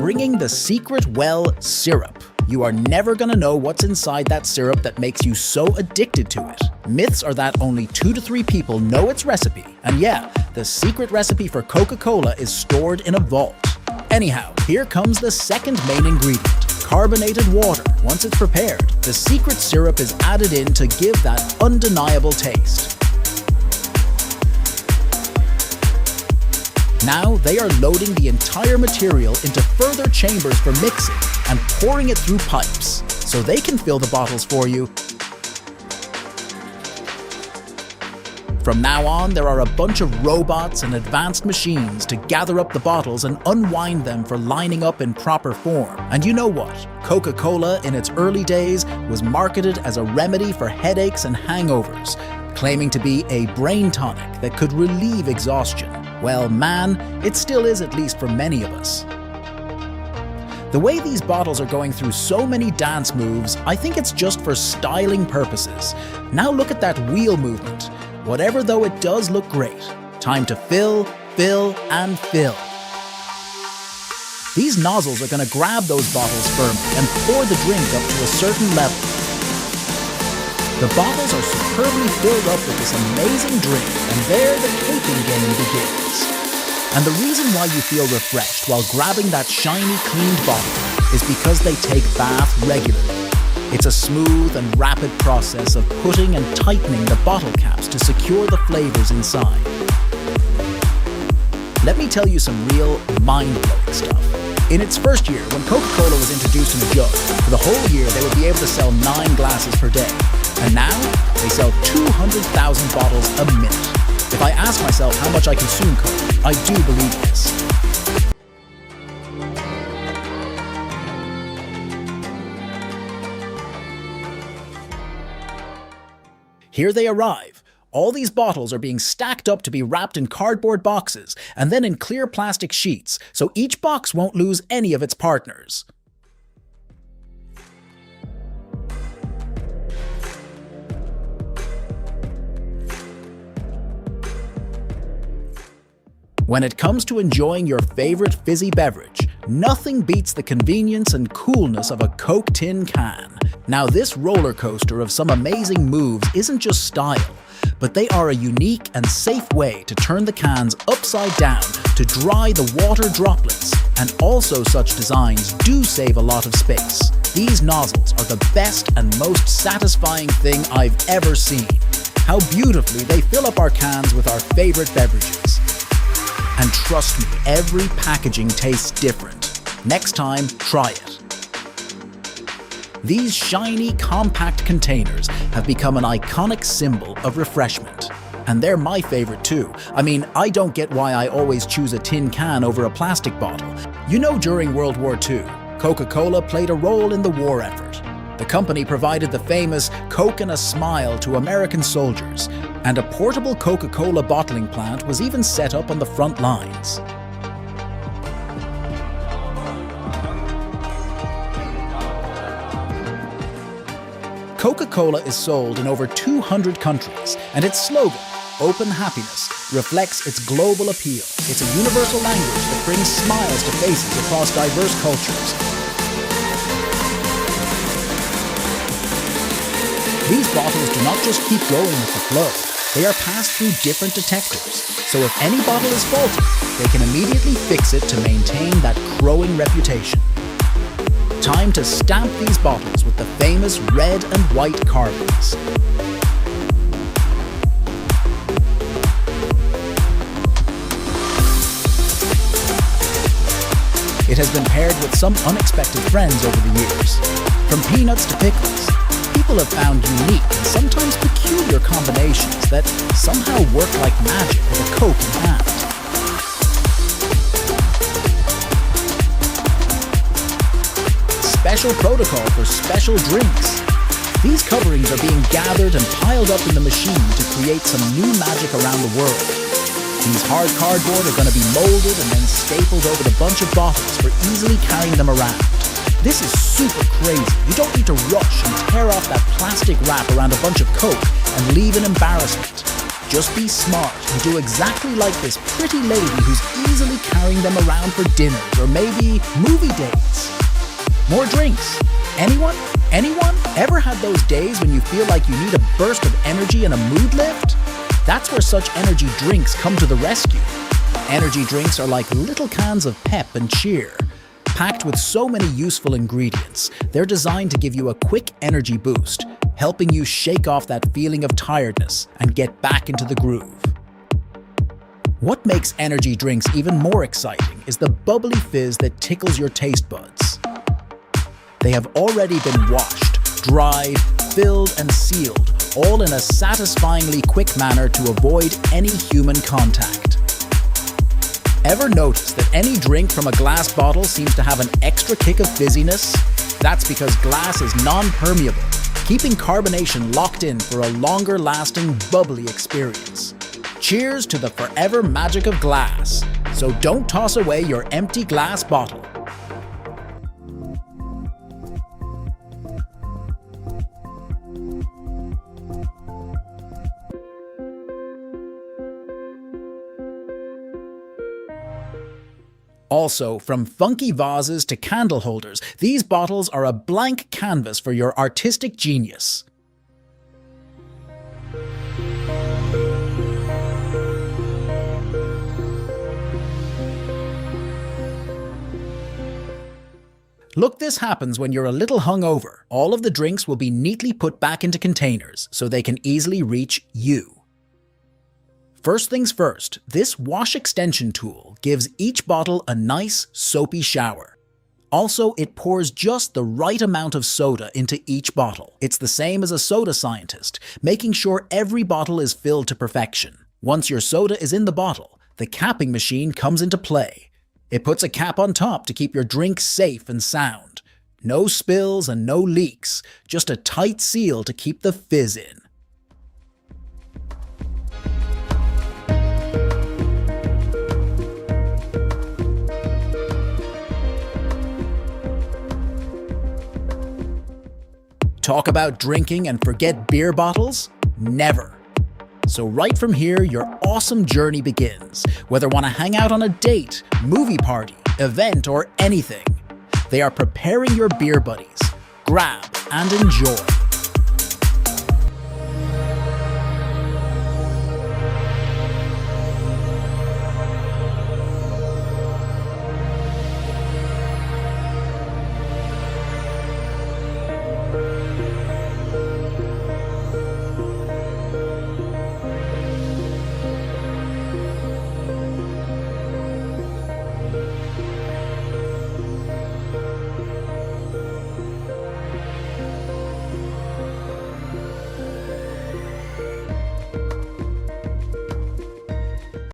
bringing the secret well syrup. You are never gonna know what's inside that syrup that makes you so addicted to it. Myths are that only 2 to 3 people know its recipe, and yeah, the secret recipe for Coca-Cola is stored in a vault. Anyhow, here comes the second main ingredient, carbonated water. Once it's prepared, the secret syrup is added in to give that undeniable taste. Now they are loading the entire material into further chambers for mixing and pouring it through pipes, so they can fill the bottles for you. From now on, there are a bunch of robots and advanced machines to gather up the bottles and unwind them for lining up in proper form. And you know what? Coca-Cola in its early days was marketed as a remedy for headaches and hangovers, claiming to be a brain tonic that could relieve exhaustion. Well, man, it still is, at least for many of us. The way these bottles are going through so many dance moves, I think it's just for styling purposes. Now look at that wheel movement. Whatever though, it does look great. Time to fill, fill, and fill. These nozzles are going to grab those bottles firmly and pour the drink up to a certain level. The bottles are superbly filled up with this amazing drink, and there the caking game begins. And the reason why you feel refreshed while grabbing that shiny, cleaned bottle is because they take bath regularly. It's a smooth and rapid process of putting and tightening the bottle caps to secure the flavors inside. Let me tell you some real mind-blowing stuff. In its first year, when Coca-Cola was introduced in a jug, for the whole year they would be able to sell 9 glasses per day. And now, they sell 200,000 bottles a minute. If I ask myself how much I consume Coke, I do believe this. Here they arrive. All these bottles are being stacked up to be wrapped in cardboard boxes and then in clear plastic sheets, so each box won't lose any of its partners. When it comes to enjoying your favorite fizzy beverage, nothing beats the convenience and coolness of a Coke tin can. Now, this roller coaster of some amazing moves isn't just style, but they are a unique and safe way to turn the cans upside down to dry the water droplets. And also, such designs do save a lot of space. These nozzles are the best and most satisfying thing I've ever seen. How beautifully they fill up our cans with our favorite beverages. And trust me, every packaging tastes different. Next time, try it. These shiny, compact containers have become an iconic symbol of refreshment. And they're my favorite too. I mean, I don't get why I always choose a tin can over a plastic bottle. You know, during World War II, Coca-Cola played a role in the war effort. The company provided the famous Coke and a Smile to American soldiers, and a portable Coca-Cola bottling plant was even set up on the front lines. Coca-Cola is sold in over 200 countries, and its slogan, Open Happiness, reflects its global appeal. It's a universal language that brings smiles to faces across diverse cultures. These bottles do not just keep going with the flow, they are passed through different detectors, so if any bottle is faulty, they can immediately fix it to maintain that crowing reputation. Time to stamp these bottles with the famous red and white carbons. It has been paired with some unexpected friends over the years. From peanuts to pickles, people have found unique and sometimes peculiar combinations that somehow work like magic with a Coke in hand. Special protocol for special drinks. These coverings are being gathered and piled up in the machine to create some new magic around the world. These hard cardboard are going to be molded and then stapled over the bunch of bottles for easily carrying them around. This is super crazy. You don't need to rush and tear off that plastic wrap around a bunch of Coke and leave in embarrassment. Just be smart and do exactly like this pretty lady who's easily carrying them around for dinners or maybe movie dates. More drinks. Anyone? Anyone? Ever had those days when you feel like you need a burst of energy and a mood lift? That's where such energy drinks come to the rescue. Energy drinks are like little cans of pep and cheer. Packed with so many useful ingredients, they're designed to give you a quick energy boost, helping you shake off that feeling of tiredness and get back into the groove. What makes energy drinks even more exciting is the bubbly fizz that tickles your taste buds. They have already been washed, dried, filled, and sealed, all in a satisfyingly quick manner to avoid any human contact. Ever notice that any drink from a glass bottle seems to have an extra kick of fizziness? That's because glass is non-permeable, keeping carbonation locked in for a longer-lasting, bubbly experience. Cheers to the forever magic of glass. So don't toss away your empty glass bottle. Also, from funky vases to candle holders, these bottles are a blank canvas for your artistic genius. Look, this happens when you're a little hungover. All of the drinks will be neatly put back into containers so they can easily reach you. First things first, this wash extension tool gives each bottle a nice, soapy shower. Also, it pours just the right amount of soda into each bottle. It's the same as a soda scientist, making sure every bottle is filled to perfection. Once your soda is in the bottle, the capping machine comes into play. It puts a cap on top to keep your drink safe and sound. No spills and no leaks, just a tight seal to keep the fizz in. Talk about drinking and forget beer bottles? Never. So right from here, your awesome journey begins. Whether want to hang out on a date, movie party, event, or anything, they are preparing your beer buddies. Grab and enjoy.